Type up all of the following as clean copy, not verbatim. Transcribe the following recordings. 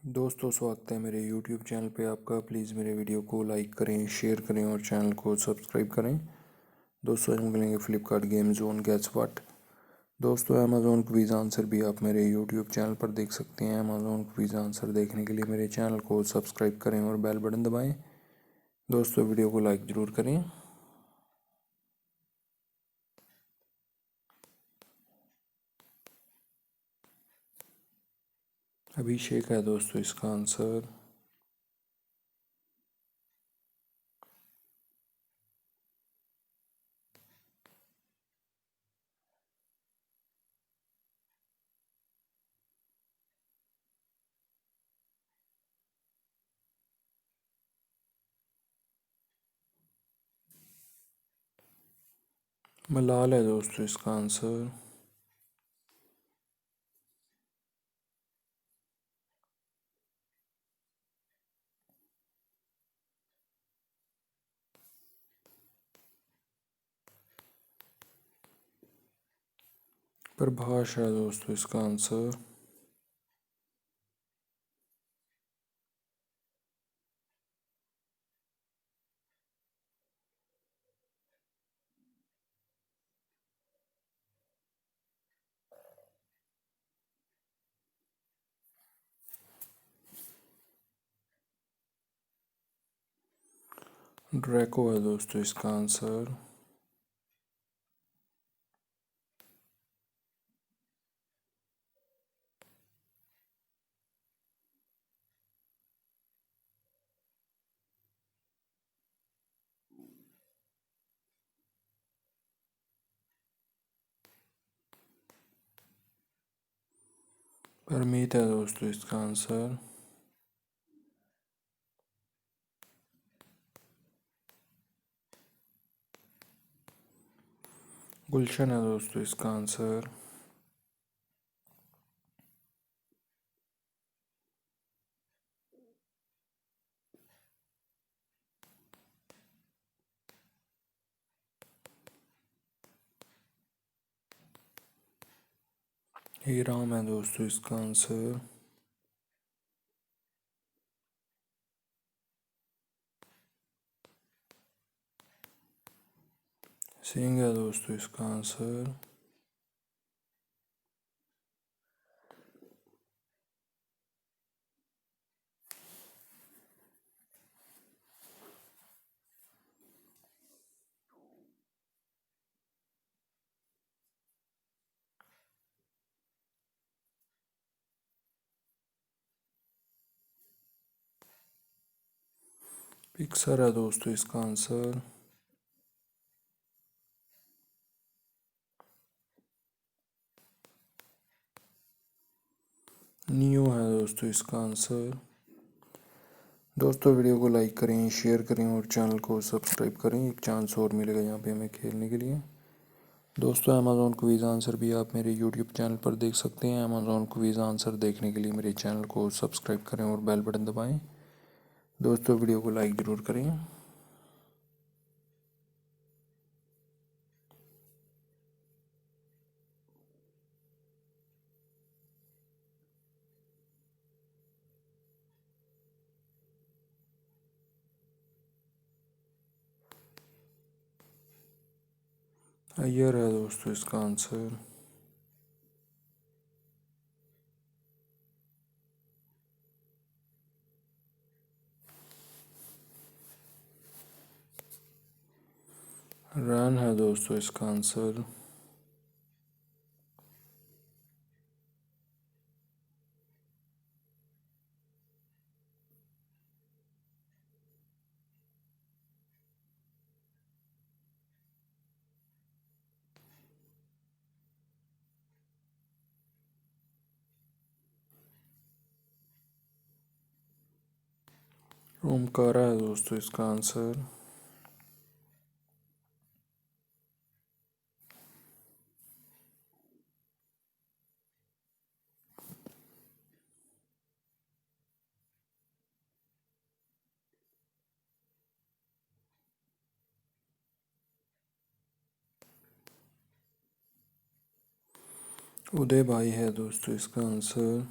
दोस्तों, स्वागत है मेरे YouTube चैनल पे आपका। प्लीज़ मेरे वीडियो को लाइक करें, शेयर करें और चैनल को सब्सक्राइब करें। दोस्तों, आज हम मिलेंगे Flipkart game zone gas what. दोस्तों, अमेज़ॉन क्विज आंसर भी आप मेरे YouTube चैनल पर देख सकते हैं। अमेज़ॉन क्विज आंसर देखने के लिए मेरे चैनल को सब्सक्राइब करें और बेल बटन दबाएँ। दोस्तों, वीडियो को लाइक ज़रूर करें। अभिषेक है दोस्तों इसका आंसर। मलाल है दोस्तों इसका आंसर। प्रभाष है दोस्तों इसका आंसर। ड्रैको है दोस्तों इसका आंसर। परमीत है दोस्तों इसका आंसर। गुलशन है दोस्तों इसका आंसर। ही राम है दोस्तों इसका आंसर। सिंह है दोस्तों इसका आंसर। पिक्सर है दोस्तों इसका आंसर। नियो है दोस्तों इसका आंसर। दोस्तों, वीडियो को लाइक करें, शेयर करें और चैनल को सब्सक्राइब करें। एक चांस और मिलेगा यहाँ पे हमें खेलने के लिए। दोस्तों, अमेज़ॉन क्विज आंसर भी आप मेरे यूट्यूब चैनल पर देख सकते हैं। अमेज़ॉन क्विज आंसर देखने के लिए मेरे चैनल को सब्सक्राइब करें और बेल बटन दबाएं। दोस्तों, वीडियो को लाइक ज़रूर करें। अय्यर है दोस्तों इसका आंसर। रन है दोस्तों इसका आंसर। ओमकारा है दोस्तों इसका आंसर। उदय भाई है दोस्तों इसका आंसर।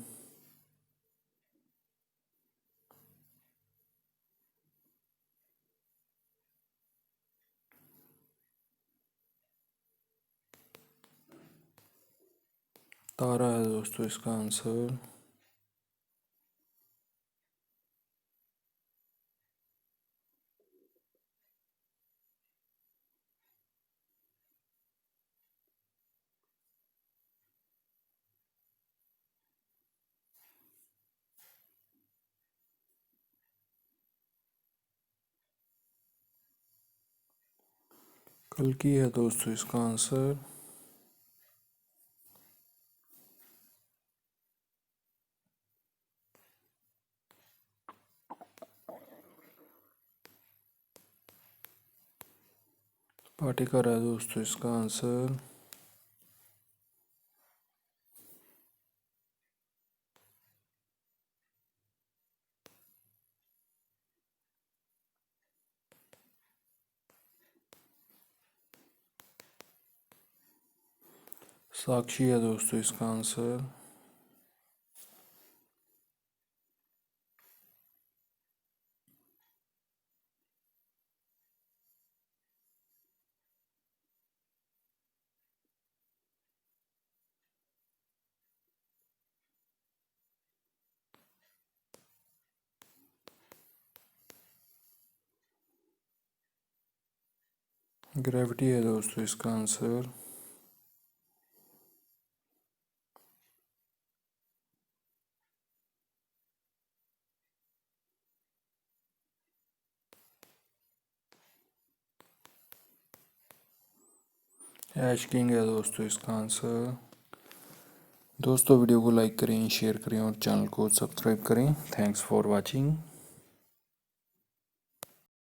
तारा है दोस्तों इसका आंसर। कल की है दोस्तों इसका आंसर। पाटेकर है दोस्तों इसका आंसर। साक्षी है दोस्तों इसका आंसर। ग्रेविटी है दोस्तों इसका आंसर। ऐश किंग है दोस्तों इसका आंसर। दोस्तों वीडियो को लाइक करें, शेयर करें और चैनल को सब्सक्राइब करें। Thanks for watching.